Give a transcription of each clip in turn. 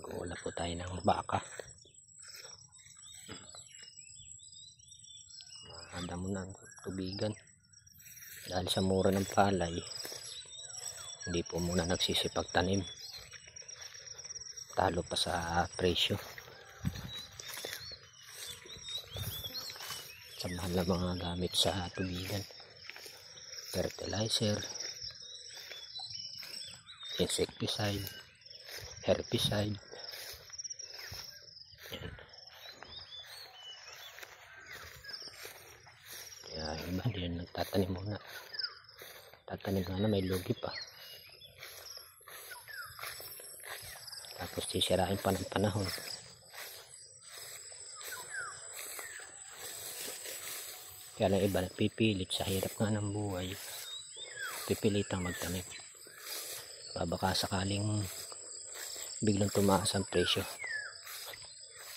Mag-uula po tayo ng baka. Mahanda mo na ang tubigan. Dahil sa mura ng palay, hindi po muna nagsisipag tanim. Talo pa sa presyo. Sa mahal na mga gamit sa tubigan. Fertilizer, insecticide, herbicide. Yan. Kaya iba din nagtatanim muna. Tatanim nga na may lugi pa. Tapos sisirain pa ng panahon. Kaya lang iba nagpipilit sa hirap nga ng buhay. Pipilitang magtanim. Baka sakaling biglang tumaas ang presyo.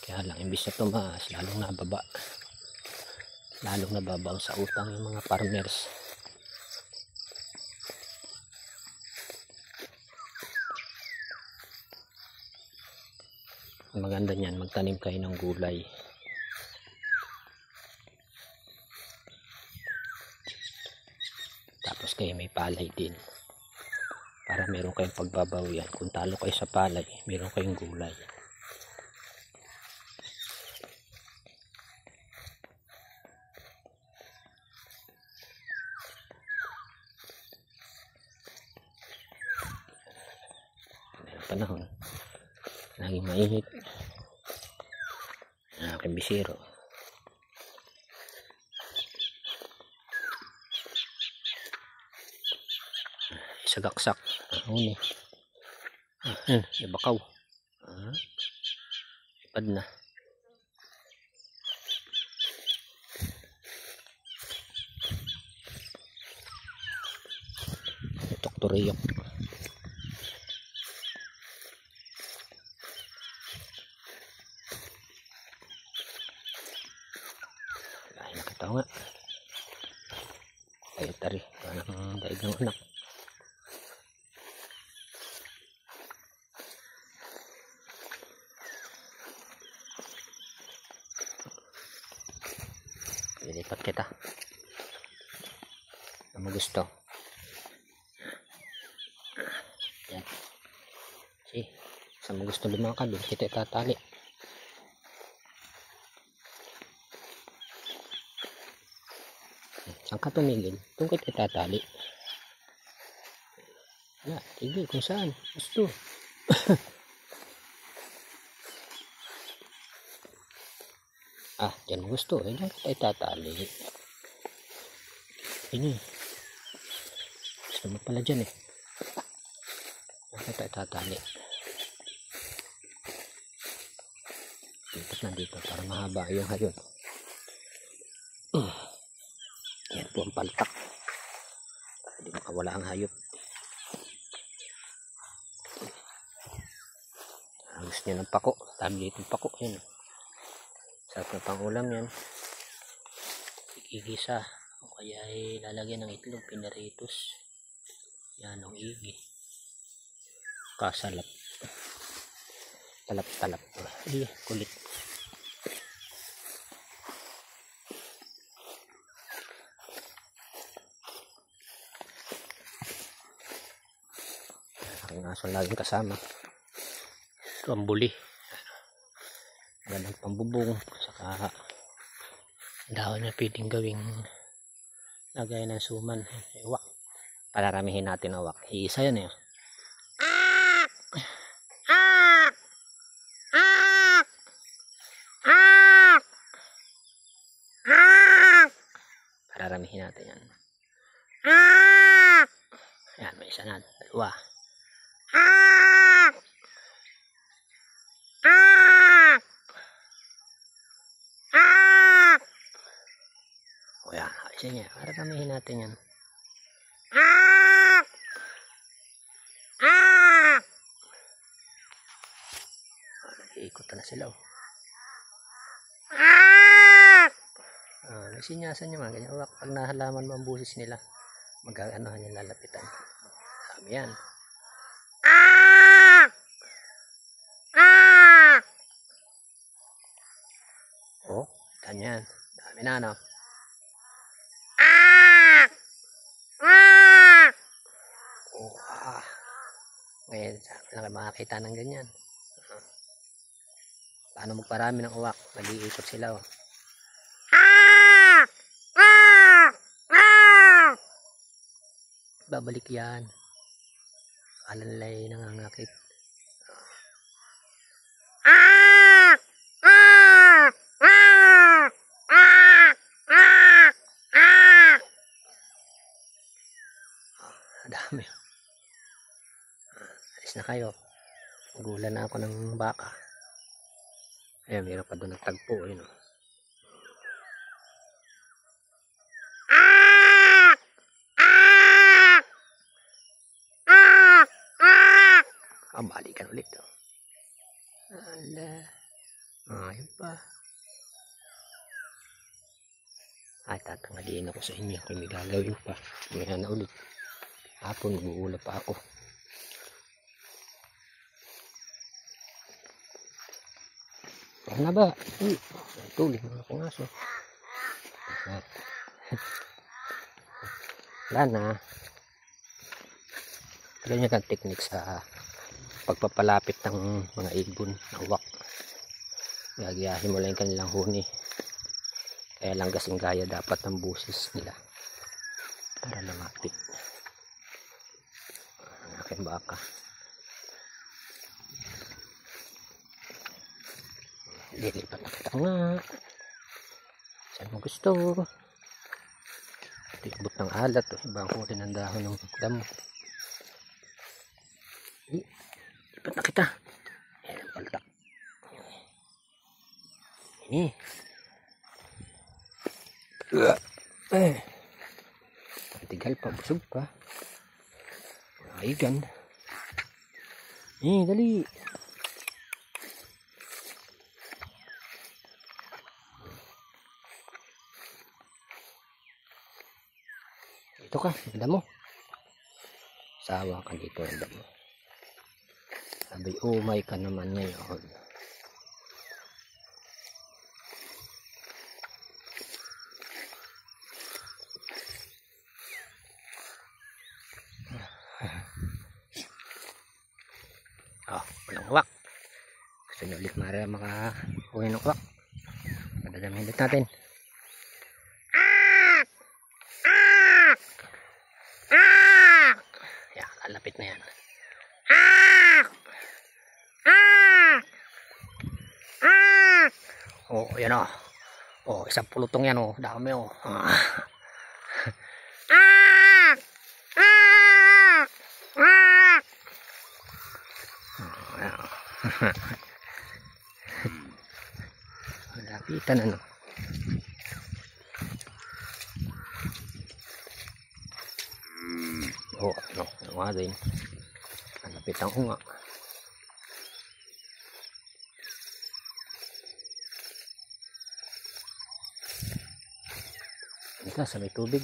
Kaya lang imbis na tumaas, lalong nababa. Lalong nababaw sa utang yung mga farmers. Ang maganda niyan, magtanim kayo ng gulay. Tapos kayo may palay din. Para meron kayong pagbabawian. Kung talo kayo sa palay, meron kayong gulay. Ang panahon, laging mainit. Ang aking bisiro. Sagaksak. Huni. Ibakaw. Ipad na. Tukturiyok. Lain na kataw nga. Ay tari. Parang daig ng anak. Lilipat kita. Ano mo gusto? Yan. Si, saan mo gusto lumakad? Doon kita itatali. Saan ka tumigil? Doon kita itatali. Yan, tigil kung saan. Gusto. Diyan mo gusto. Diyan kita itatali. Ini. Gusto mo pala dyan eh. Diyan kita itatali. Lipat na dito para mahaba yung hayop. Yan po ang paltak. Para di makawala ang hayop. Gusto niya ng pako. Tabi dito ng pako. Yan. Sarap na pangulam yan. Igisa. O kaya ay lalagyan ng itlog. Pinaritos. Yan ang igi. Kasalap. Talap-talap. Ay, kulit. Aking aso laging kasama. Ito ang buli. Gandang pambubong. Saka dahon na pwedeng gawing lagay ng suman. Iwak. Pararamihin natin ang wak. Iisa yan eh. Pararamihin natin yan. Yan, may isa na. Dalawa. O yan, isa niya. Pararamihin natin yan. Iikot na sila oh. Nagsinyasan niya mga ganyan. Pag nahalaman mo ang busis nila, mag-aanohan yung lalapitan. Sabi yan. Yan. Dami na, no? Oh, ngayon, saan ka makakita ng ganyan? Paano magparami ng uwak? Nag-iikot sila, oh. Babalik yan. Alalay nangangakit. Dami. Alis na kayo. Nagulan na ako ng baka. Ayan, meron pa doon nagtagpo. Ayun, oh. Balikan ulit, oh. Ala. Ayun pa. Tatangaliin ako sa inyo kung may gagawin pa. May na ulit. Hapon, mag-uula pa ako. Ano ba? Tuloy mga pangaso. Wala na. Alam niyo ang technique sa pagpapalapit ng mga ibon na uwak. Gagayahin mo lang yung kanilang huni. Kaya lang kasing gaya dapat ng busis nila para lumapit. Ang aking baka. Lilipat na kita nga. Saan mo gusto? Tikbot ng alat. Ibang huli ng dahon ng damo. Lipat na kita. Ayan, paltak. Tigal pa, busog pa. Aigan. Dali. Ito ka, damo. Sawa ka dito, damo. Sabi, umay ka naman ngayon. Walang uwak. Gusto nyo ulit makakuha ng uwak. Madadami ulit natin. Yan, lalapit na yan. Oh, yan o. Oh, isang pulutong yan o. Dami o. Lapitan ano. Oh, ano, nga din. Lapitan ko nga. Ika sa may tubig.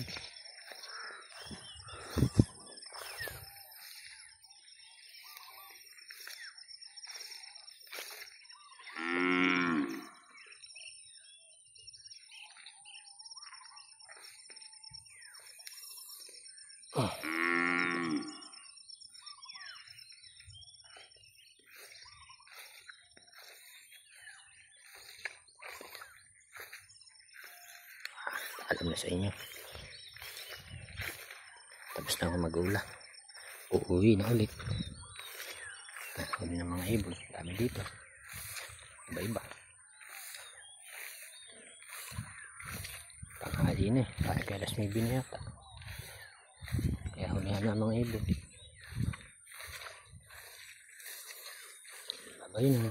Alam na sa inyo. Tapos na ako mag-ula. Uuwi na ulit. Huli ng mga ibon. Dami dito. Iba-iba. Tanghali na eh. Kaya alas 9 na yata. Kaya hulihan na mga ibon. Babay na.